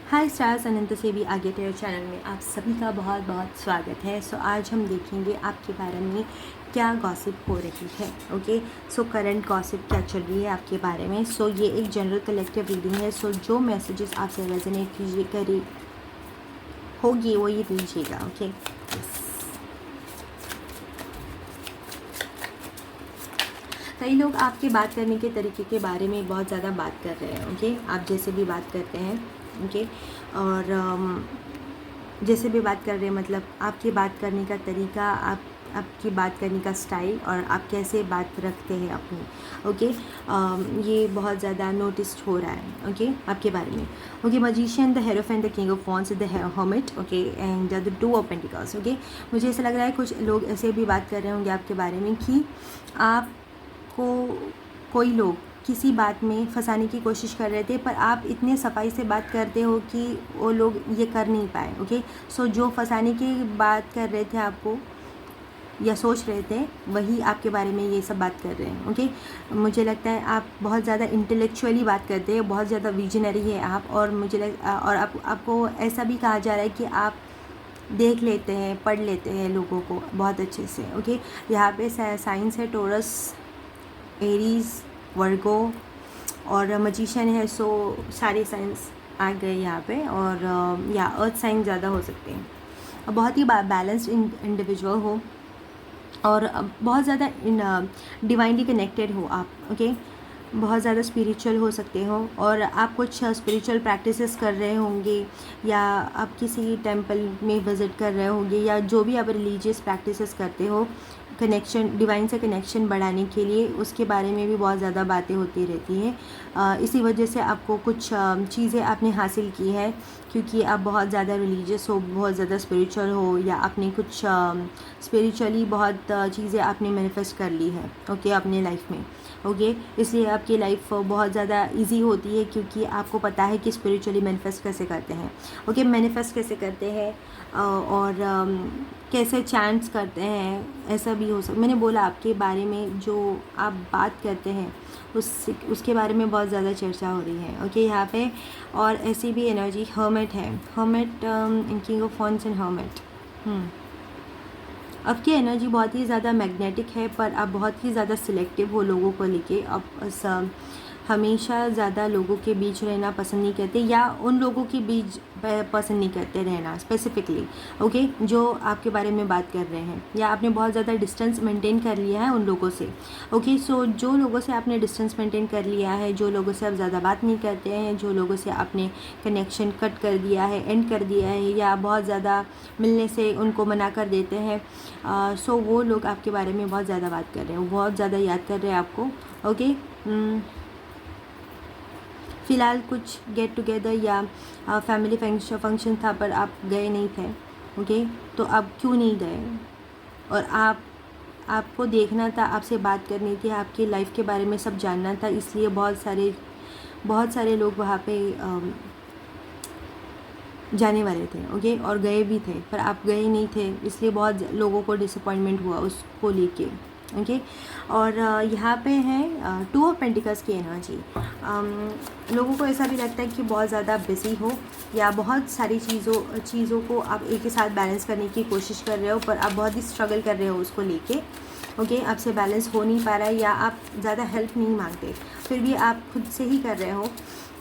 हाय stars, अनंत से भी आगे तेरे चैनल में आप सभी का बहुत बहुत स्वागत है। सो आज हम देखेंगे आपके बारे में क्या गॉसिप हो रही है। ओके, सो करंट गॉसिप क्या चल रही है आपके बारे में। सो ये एक जनरल कलेक्टिव रीडिंग है। सो जो मैसेजेस आपसे रेजोनेट कीजिए करी होगी वो ये दीजिएगा। ओके, कई लोग आपके बात करने के तरीके के बारे में बहुत ज़्यादा बात कर रहे हैं। ओके, आप जैसे भी बात करते हैं। ओके, और जैसे भी बात कर रहे हैं मतलब आपकी बात करने का तरीका, आपकी बात करने का स्टाइल और आप कैसे बात रखते हैं अपनी। ओके, ये बहुत ज़्यादा नोटिस हो रहा है। ओके, आपके बारे में। Okay, magician, the hierophant, the king of wands, the hermit. Okay, and the two of pentacles. Okay, मुझे ऐसा लग रहा है कुछ लोग ऐसे भी बात कर रहे होंगे आपके बारे में कि आपको कोई लोग किसी बात में फंसाने की कोशिश कर रहे थे, पर आप इतने सफाई से बात करते हो कि वो लोग ये कर नहीं पाए। ओके, सो जो फंसाने की बात कर रहे थे आपको या सोच रहे थे, वही आपके बारे में ये सब बात कर रहे हैं। ओके, मुझे लगता है आप बहुत ज़्यादा इंटेलेक्चुअली बात करते हैं, बहुत ज़्यादा विजनरी है आप। और और आपको ऐसा भी कहा जा रहा है कि आप देख लेते हैं, पढ़ लेते हैं लोगों को बहुत अच्छे से। ओके, यहाँ पे साइंस है टोरस, एरीज, वर्गो और मजिशियन है। सो सारे साइंस आ गए यहाँ पे। और या अर्थ साइन ज़्यादा हो सकते हैं। बहुत ही बैलेंस्ड इंडिविजुअल हो और बहुत ज़्यादा डिवाइनली कनेक्टेड हो आप। ओके, बहुत ज़्यादा स्पिरिचुअल हो सकते हो और आप कुछ स्पिरिचुअल प्रैक्टिसेस कर रहे होंगे या आप किसी टेंपल में विज़िट कर रहे होंगे या जो भी आप रिलीजियस प्रैक्टिसेस करते हो कनेक्शन, डिवाइन से कनेक्शन बढ़ाने के लिए, उसके बारे में भी बहुत ज़्यादा बातें होती रहती हैं। इसी वजह से आपको कुछ चीज़ें आपने हासिल की है क्योंकि आप बहुत ज़्यादा रिलीजियस हो, बहुत ज़्यादा स्पिरिचुअल हो या आपने कुछ स्पिरिचुअली बहुत चीज़ें आपने मैनिफेस्ट कर ली है। ओके, अपने लाइफ में। ओके, इसलिए आपकी लाइफ बहुत ज़्यादा इजी होती है क्योंकि आपको पता है कि स्पिरिचुअली मैनिफेस्ट कैसे करते हैं। ओके, मैनिफेस्ट कैसे करते हैं और कैसे चैंट्स करते हैं, ऐसा भी हो सकता। मैंने बोला आपके बारे में जो आप बात करते हैं उसके बारे में बहुत ज़्यादा चर्चा हो रही है। ओके, यहाँ पे और ऐसी भी एनर्जी हर्मिट है। Hermit in king of wands and hermit. आपकी एनर्जी बहुत ही ज़्यादा मैग्नेटिक है, पर आप बहुत ही ज़्यादा सिलेक्टिव हो लोगों को लेके। आप हमेशा ज़्यादा लोगों के बीच रहना पसंद नहीं करते या उन लोगों के बीच पसंद नहीं करते रहना स्पेसिफिकली। ओके, जो आपके बारे में बात कर रहे हैं या आपने बहुत ज़्यादा डिस्टेंस मेंटेन कर लिया है उन लोगों से। ओके, सो जो लोगों से आपने डिस्टेंस मेंटेन कर लिया है, जो लोगों से आप ज़्यादा बात नहीं करते हैं, जो लोगों से आपने कनेक्शन कट कर दिया है, एंड कर दिया है या बहुत ज़्यादा मिलने से उनको मना कर देते हैं, सो वो लोग आपके बारे में बहुत ज़्यादा बात कर रहे हैं, बहुत ज़्यादा याद कर रहे हैं आपको। ओके, फ़िलहाल कुछ गेट टुगेदर या फैमिली फंक्शन था पर आप गए नहीं थे। ओके, तो आप क्यों नहीं गए? और आपको देखना था, आपसे बात करनी थी, आपकी लाइफ के बारे में सब जानना था, इसलिए बहुत सारे लोग वहाँ पे जाने वाले थे। ओके, और गए भी थे पर आप गए नहीं थे, इसलिए बहुत लोगों को डिसअपॉइंटमेंट हुआ उसको लेके। ओके, और यहाँ पे है टू ऑफ पेंटिकल्स की एनर्जी। लोगों को ऐसा भी लगता है कि बहुत ज़्यादा बिजी हो या बहुत सारी चीज़ों को आप एक ही साथ बैलेंस करने की कोशिश कर रहे हो, पर आप बहुत ही स्ट्रगल कर रहे हो उसको लेके। ओके, आपसे बैलेंस हो नहीं पा रहा है या आप ज़्यादा हेल्प नहीं मांगते, फिर भी आप खुद से ही कर रहे हो।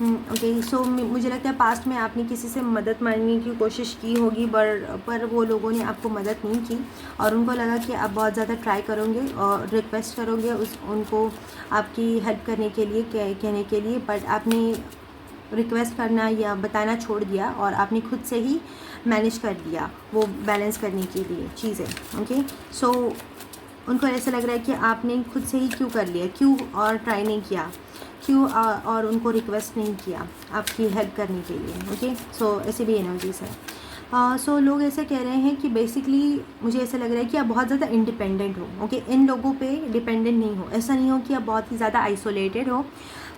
ओके, सो मुझे लगता है पास्ट में आपने किसी से मदद मांगने की कोशिश की होगी, पर वो लोगों ने आपको मदद नहीं की और उनको लगा कि आप बहुत ज़्यादा ट्राई करोगे और रिक्वेस्ट करोगे उनको आपकी हेल्प करने के लिए, कहने के लिए, बट आपने रिक्वेस्ट करना या बताना छोड़ दिया और आपने खुद से ही मैनेज कर दिया वो बैलेंस करने के लिए चीज़ें। ओके, सो उनको ऐसा लग रहा है कि आपने खुद से ही क्यों कर लिया, क्यों और ट्राई नहीं किया, क्यों और उनको रिक्वेस्ट नहीं किया आपकी हेल्प करने के लिए। ओके, सो ऐसे भी एनर्जीज है। सो लोग ऐसे कह रहे हैं कि बेसिकली मुझे ऐसा लग रहा है कि आप बहुत ज़्यादा इंडिपेंडेंट हो। ओके, इन लोगों पे डिपेंडेंट नहीं हो, ऐसा नहीं हो कि आप बहुत ही ज़्यादा आइसोलेटेड हो।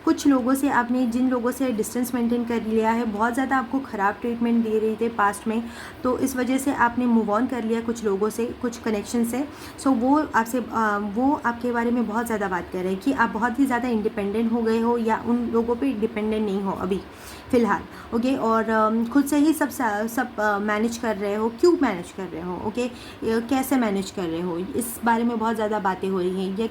कुछ लोगों से आपने, जिन लोगों से डिस्टेंस मेंटेन कर लिया है, बहुत ज़्यादा आपको ख़राब ट्रीटमेंट दे रहे थे पास्ट में, तो इस वजह से आपने मूव ऑन कर लिया कुछ लोगों से, कुछ कनेक्शन से। सो वो आपसे वो आपके बारे में बहुत ज़्यादा बात कर रहे हैं कि आप बहुत ही ज़्यादा इंडिपेंडेंट हो गए हो या उन लोगों पे डिपेंडेंट नहीं हो अभी फ़िलहाल, ओके। और खुद से ही सब मैनेज कर रहे हो। क्यों मैनेज कर रहे हो, ओके, कैसे मैनेज कर रहे हो, इस बारे में बहुत ज़्यादा बातें हो रही हैं। या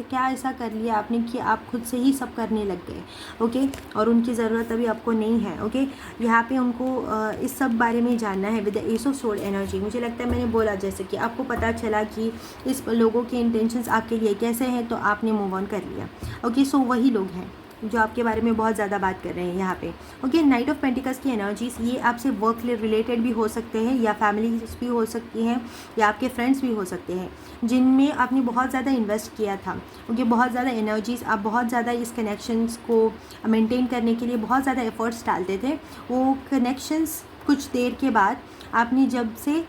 क्या ऐसा कर लिया आपने कि आप खुद से ही सब करने लग गए, ओके, और उनकी ज़रूरत अभी आपको नहीं है, ओके। यहाँ पे उनको इस सब बारे में जानना है with the S of sword energy. मुझे लगता है मैंने बोला जैसे कि आपको पता चला कि इस लोगों के इंटेंशंस आपके लिए कैसे हैं, तो आपने मूव ऑन कर लिया, ओके। सो वही लोग हैं जो आपके बारे में बहुत ज़्यादा बात कर रहे हैं यहाँ पे, ओके। नाइट ऑफ पेंटिकल्स की एनर्जीज, ये आपसे वर्क रिलेटेड भी हो सकते हैं या फैमिलीज भी हो सकती हैं या आपके फ्रेंड्स भी हो सकते हैं जिनमें आपने बहुत ज़्यादा इन्वेस्ट किया था, ओके। बहुत ज़्यादा एनर्जीज, आप बहुत ज़्यादा इस कनेक्शंस को मेंटेन करने के लिए बहुत ज़्यादा एफर्ट्स डालते थे। वो कनेक्शंस कुछ देर के बाद आपने जब से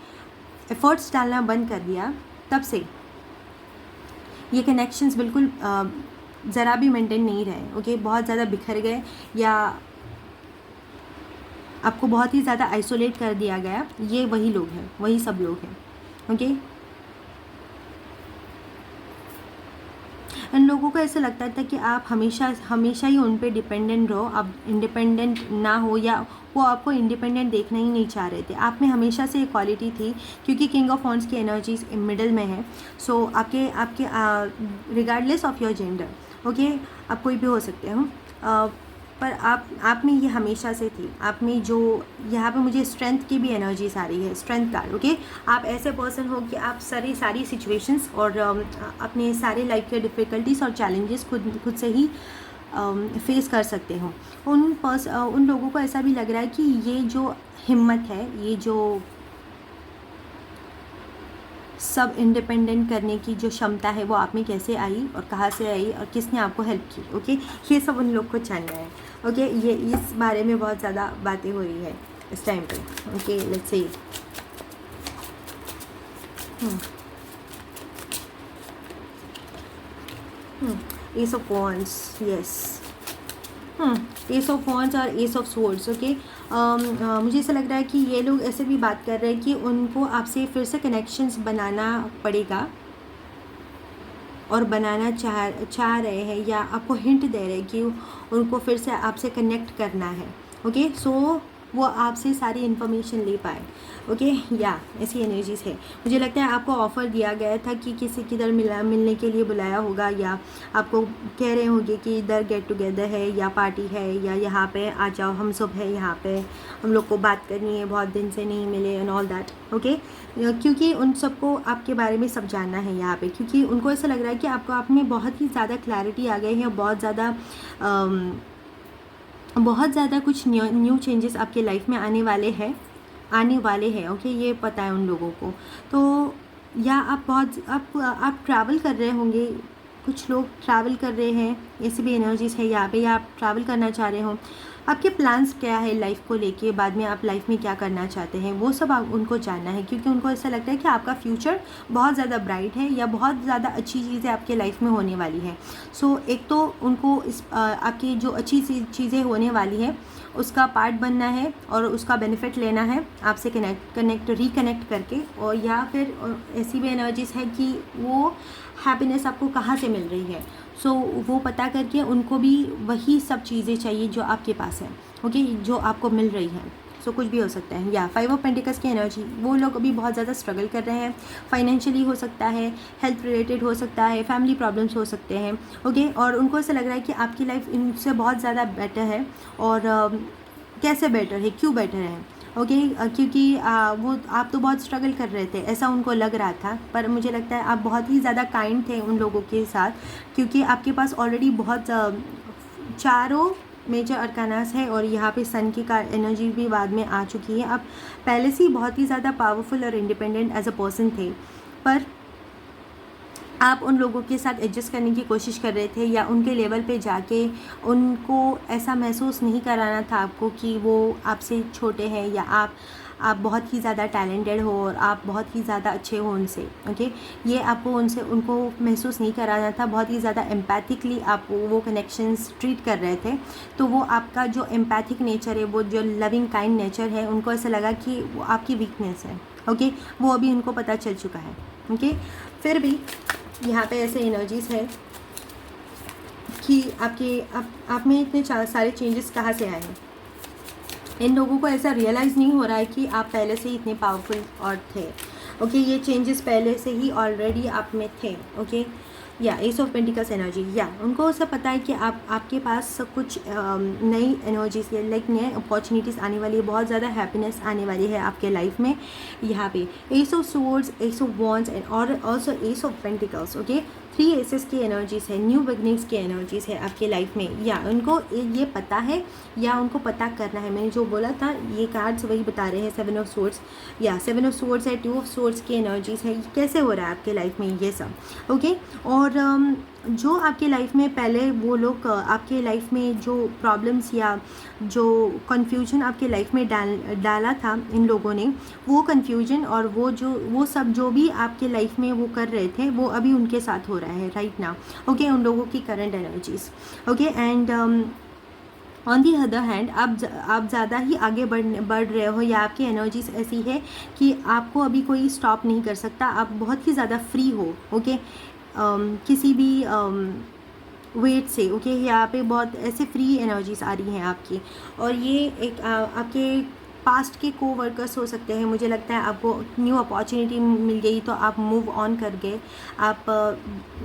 एफर्ट्स डालना बंद कर दिया, तब से ये कनेक्शंस बिल्कुल ज़रा भी मेंटेन नहीं रहे, ओके। बहुत ज़्यादा बिखर गए या आपको बहुत ही ज़्यादा आइसोलेट कर दिया गया। ये वही लोग हैं, वही सब लोग हैं, ओके। इन लोगों को ऐसा लगता था कि आप हमेशा ही उन पे डिपेंडेंट रहो, आप इंडिपेंडेंट ना हो, या वो आपको इंडिपेंडेंट देखना ही नहीं चाह रहे थे। आप में हमेशा से इक्वालिटी थी, क्योंकि किंग ऑफ वॉन्ड्स की एनर्जीज मिडल में है। सो आपके regardless of your gender, okay, आप कोई भी हो सकते हो, पर आप में ये हमेशा से थी। आप में जो यहाँ पे मुझे स्ट्रेंथ की भी एनर्जीज आ रही है, स्ट्रेंथ कार्ड, ओके। आप ऐसे पर्सन हो कि आप सारी सिचुएशंस और अपने सारे लाइफ के डिफ़िकल्टीज़ और चैलेंजेस खुद से ही फेस कर सकते हो। उन लोगों को ऐसा भी लग रहा है कि ये जो हिम्मत है, ये जो सब इंडिपेंडेंट करने की जो क्षमता है, वो आप में कैसे आई और कहाँ से आई और किसने आपको हेल्प की, ओके। ये सब उन लोग को जानना है, ओके। ये इस बारे में बहुत ज़्यादा बातें हो रही है इस टाइम पे, okay. Let's see. S of wands, yes, S of wands और एस ऑफ सोर्ड्स, ओके। मुझे ऐसा लग रहा है कि ये लोग ऐसे भी बात कर रहे हैं कि उनको आपसे फिर से कनेक्शंस बनाना पड़ेगा और बनाना चाह रहे हैं, या आपको हिंट दे रहे हैं कि उनको फिर से आपसे कनेक्ट करना है, ओके। सो वो आपसे सारी इन्फॉर्मेशन ले पाए, ओके। या ऐसी एनर्जीज है। मुझे लगता है आपको ऑफ़र दिया गया था कि किसी किधर मिलने के लिए बुलाया होगा, या आपको कह रहे होंगे कि इधर गेट टुगेदर है या पार्टी है, या यहाँ पे आ जाओ, हम सब है यहाँ पे, हम लोग को बात करनी है, बहुत दिन से नहीं मिले एंड ऑल दैट, ओके। क्योंकि उन सबको आपके बारे में सब जानना है यहाँ पे, क्योंकि उनको ऐसा लग रहा है कि आपको आप में बहुत ही ज़्यादा क्लैरिटी आ गई है, बहुत ज़्यादा कुछ न्यू चेंजेस आपके लाइफ में आने वाले हैं, ओके। ये पता है उन लोगों को। तो या आप ट्रैवल कर रहे होंगे, कुछ लोग ट्रैवल कर रहे हैं, ऐसी भी एनर्जीज है यहाँ पे, या आप ट्रैवल करना चाह रहे हो। आपके प्लान्स क्या है लाइफ को लेके, बाद में आप लाइफ में क्या करना चाहते हैं, वो सब उनको जानना है, क्योंकि उनको ऐसा लगता है कि आपका फ्यूचर बहुत ज़्यादा ब्राइट है, या बहुत ज़्यादा अच्छी चीज़ें आपके लाइफ में होने वाली है। सो एक तो उनको आपकी जो अच्छी चीज़ें होने वाली है उसका पार्ट बनना है और उसका बेनिफिट लेना है आपसे रिकनेक्ट करके, और या फिर ऐसी भी एनर्जीज है कि वो हैप्पीनेस आपको कहाँ से मिल रही है। सो वो पता करके उनको भी वही सब चीज़ें चाहिए जो आपके पास है, ओके, जो आपको मिल रही है। सो कुछ भी हो सकता है। या 5 ऑफ पेंटिकल्स की एनर्जी, वो लोग अभी बहुत ज़्यादा स्ट्रगल कर रहे हैं, फाइनेंशियली हो सकता है, हेल्थ रिलेटेड हो सकता है, फैमिली प्रॉब्लम्स हो सकते हैं, ओके। और उनको ऐसा लग रहा है कि आपकी लाइफ इनसे बहुत ज़्यादा बेटर है, और कैसे बेटर है, क्यों बेटर है, ओके। क्योंकि वो आप तो बहुत स्ट्रगल कर रहे थे, ऐसा उनको लग रहा था, पर मुझे लगता है आप बहुत ही ज़्यादा काइंड थे उन लोगों के साथ, क्योंकि आपके पास ऑलरेडी बहुत चारों मेजर अरकानास है, और यहाँ पे सन की एनर्जी भी बाद में आ चुकी है। आप पहले से ही बहुत ही ज़्यादा पावरफुल और इंडिपेंडेंट एज अ पर्सन थे, पर आप उन लोगों के साथ एडजस्ट करने की कोशिश कर रहे थे, या उनके लेवल पे जाके उनको ऐसा महसूस नहीं कराना था आपको कि वो आपसे छोटे हैं, या आप बहुत ही ज़्यादा टैलेंटेड हो और आप बहुत ही ज़्यादा अच्छे हो उनसे। ओके, ये आपको उनको महसूस नहीं कराना था। बहुत ही ज़्यादा एम्पैथिकली आप वो कनेक्शंस ट्रीट कर रहे थे। तो वो आपका जो एम्पैथिक नेचर है, वो जो लविंग काइंड नेचर है, उनको ऐसा लगा कि वो आपकी वीकनेस है। ओके, वो अभी उनको पता चल चुका है। ओके, फिर भी यहाँ पे ऐसे एनर्जीज़ है कि आप में इतने सारे चेंजेस कहाँ से आए हैं। इन लोगों को ऐसा रियलाइज़ नहीं हो रहा है कि आप पहले से ही इतने पावरफुल और थे। ओके, ये चेंजेस पहले से ही ऑलरेडी आप में थे। ओके, या एस ऑफ पेंटिकल्स एनर्जी, या उनको ऐसा पता है कि आपके पास सब कुछ नई एनर्जीज है, लाइक नए अपॉर्चुनिटीज़ आने वाली है, बहुत ज़्यादा हैप्पीनेस आने वाली है आपके लाइफ में। यहाँ पे ace of swords, ace of wands and और also ace of pentacles. Okay, 3 aces की एनर्जीज़ है, न्यू बिगनिंग्स की एनर्जीज़ है आपके लाइफ में। या उनको ये पता है या उनको पता करना है। मैंने जो बोला था ये कार्ड्स वही बता रहे हैं। 7 ऑफ स्वॉर्ड्स, या 7 ऑफ स्वॉर्ड्स है, 2 ऑफ स्वॉर्ड्स की एनर्जीज़ है। कैसे हो रहा है आपके लाइफ में ये सब। ओके, और जो आपके लाइफ में पहले वो लोग आपके लाइफ में जो प्रॉब्लम्स या जो कन्फ्यूजन आपके लाइफ में डाला था इन लोगों ने, वो कन्फ्यूजन और वो सब जो भी आपके लाइफ में वो कर रहे थे, वो अभी उनके साथ हो रहा है राइट नाउ। ओके, उन लोगों की current energies. Okay, and on the other hand आप ज़्यादा ही आगे बढ़ रहे हो, या आपकी एनर्जीज ऐसी है कि आपको अभी कोई स्टॉप नहीं कर सकता। आप बहुत ही ज़्यादा फ्री हो। ओके, किसी भी वेट से। ओके, यहाँ पे बहुत ऐसे फ्री एनर्जीज आ रही हैं आपकी। और ये एक आपके पास्ट के कोवर्कर्स हो सकते हैं। मुझे लगता है आपको न्यू अपॉर्चुनिटी मिल गई तो आप मूव ऑन कर गए, आप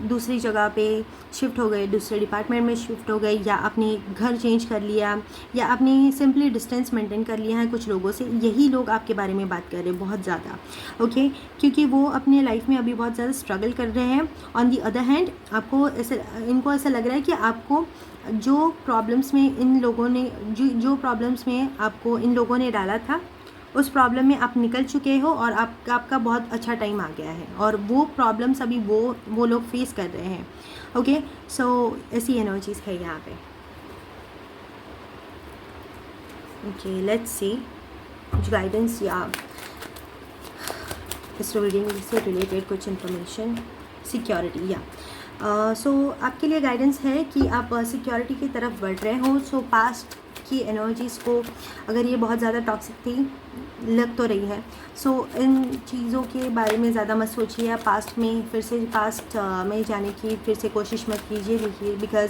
दूसरी जगह पे शिफ्ट हो गए, दूसरे डिपार्टमेंट में शिफ्ट हो गए, या अपने घर चेंज कर लिया, या आपने सिंपली डिस्टेंस मेंटेन कर लिया है कुछ लोगों से। यही लोग आपके बारे में बात कर रहे हैं बहुत ज़्यादा। ओके, क्योंकि वो अपने लाइफ में अभी बहुत ज़्यादा स्ट्रगल कर रहे हैं। ऑन दी अदर हैंड इनको ऐसा लग रहा है कि आपको जो प्रॉब्लम्स में इन लोगों ने जो प्रॉब्लम्स में आपको इन लोगों ने डाला था, उस प्रॉब्लम में आप निकल चुके हो और आपका बहुत अच्छा टाइम आ गया है, और वो प्रॉब्लम्स अभी वो लोग फेस कर रहे हैं। ओके, सो ऐसी एनर्जीज है यहाँ पे। ओके, लेट्स सी गाइडेंस या इस रीडिंग से रिलेटेड कुछ इन्फॉर्मेशन। सिक्योरिटी, या सो आपके लिए गाइडेंस है कि आप सिक्योरिटी की तरफ बढ़ रहे हो। सो पास्ट की एनर्जीज़ को, अगर ये बहुत ज़्यादा टॉक्सिक थी लग तो रही है, सो इन चीज़ों के बारे में ज़्यादा मत सोचिए। पास्ट में जाने की फिर से कोशिश मत कीजिए, देखिए, बिकॉज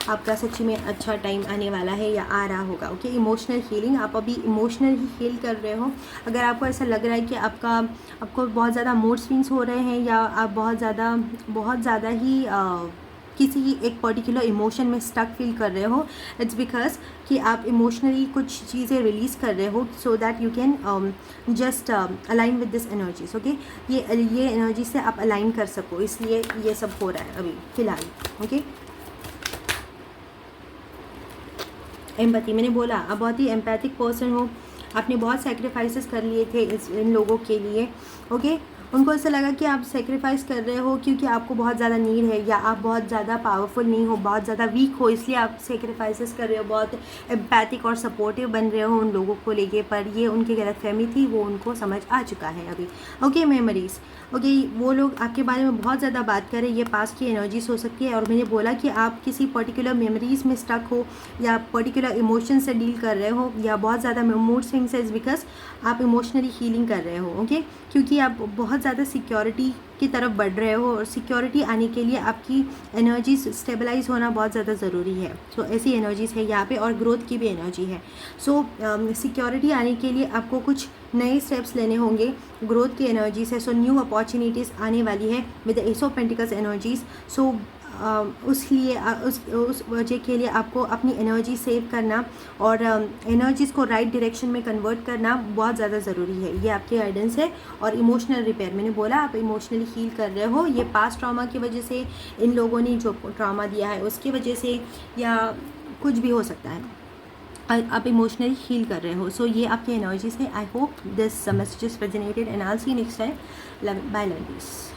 आपका सच्ची में अच्छा टाइम आने वाला है या आ रहा होगा। ओके, इमोशनल हीलिंग, आप अभी इमोशनल ही हील कर रहे हो। अगर आपको ऐसा लग रहा है कि आपको बहुत ज़्यादा मूड स्विंग्स हो रहे हैं, या आप बहुत ज़्यादा ही किसी एक पर्टिकुलर इमोशन में स्टक फील कर रहे हो, इट्स बिकॉज कि आप इमोशनली कुछ चीज़ें रिलीज़ कर रहे हो, so that you can just align with this energies. Okay, ये एनर्जी से आप अलाइन कर सको, इसलिए ये सब हो रहा है अभी फ़िलहाल। ओके, एम्पैथी, मैंने बोला आप बहुत ही एम्पैथिक पर्सन हो। आपने बहुत सेक्रीफाइसेस कर लिए थे इन लोगों के लिए। ओके, उनको ऐसा लगा कि आप सेक्रीफाइस कर रहे हो क्योंकि आपको बहुत ज़्यादा नीड है, या आप बहुत ज़्यादा पावरफुल नहीं हो, बहुत ज़्यादा वीक हो, इसलिए आप सेक्रीफाइसेस कर रहे हो, बहुत एम्पैथिक और सपोर्टिव बन रहे हो उन लोगों को लेके। पर ये उनकी गलतफहमी थी, वो उनको समझ आ चुका है अभी। Okay, memories. ओके, वो लोग आपके बारे में बहुत ज़्यादा बात करें, ये पास्ट की एनर्जीज हो सकती है। और मैंने बोला कि आप किसी पर्टिकुलर मेमोरीज़ में स्टक हो, या पर्टिकुलर इमोशन से डील कर रहे हो, या बहुत ज़्यादा मूड स्विंग्स है, बिकॉज आप इमोशनली हीलिंग कर रहे हो। ओके, क्योंकि आप बहुत ज़्यादा सिक्योरिटी की तरफ बढ़ रहे हो, और सिक्योरिटी आने के लिए आपकी एनर्जीज स्टेबलाइज होना बहुत ज़्यादा ज़रूरी है। सो ऐसी एनर्जीज है यहाँ पे, और ग्रोथ की भी एनर्जी है। सो सिक्योरिटी आने के लिए आपको कुछ नए स्टेप्स लेने होंगे, ग्रोथ की एनर्जीज है। सो न्यू अपॉर्चुनिटीज़ आने वाली है with ace of pentacles energies. So उस वजह के लिए आपको अपनी एनर्जी सेव करना और एनर्जीज़ को राइट डायरेक्शन में कन्वर्ट करना बहुत ज़्यादा ज़रूरी है। ये आपकी गाइडेंस है। और इमोशनल रिपेयर, मैंने बोला आप इमोशनली हील कर रहे हो, ये पास्ट ट्रॉमा की वजह से, इन लोगों ने जो ट्रॉमा दिया है उसकी वजह से, या कुछ भी हो सकता है, आप इमोशनली हील कर रहे हो। सो ये आपकी एनर्जीज है। I hope this message is resonated and I will see you next time. Bye, love you.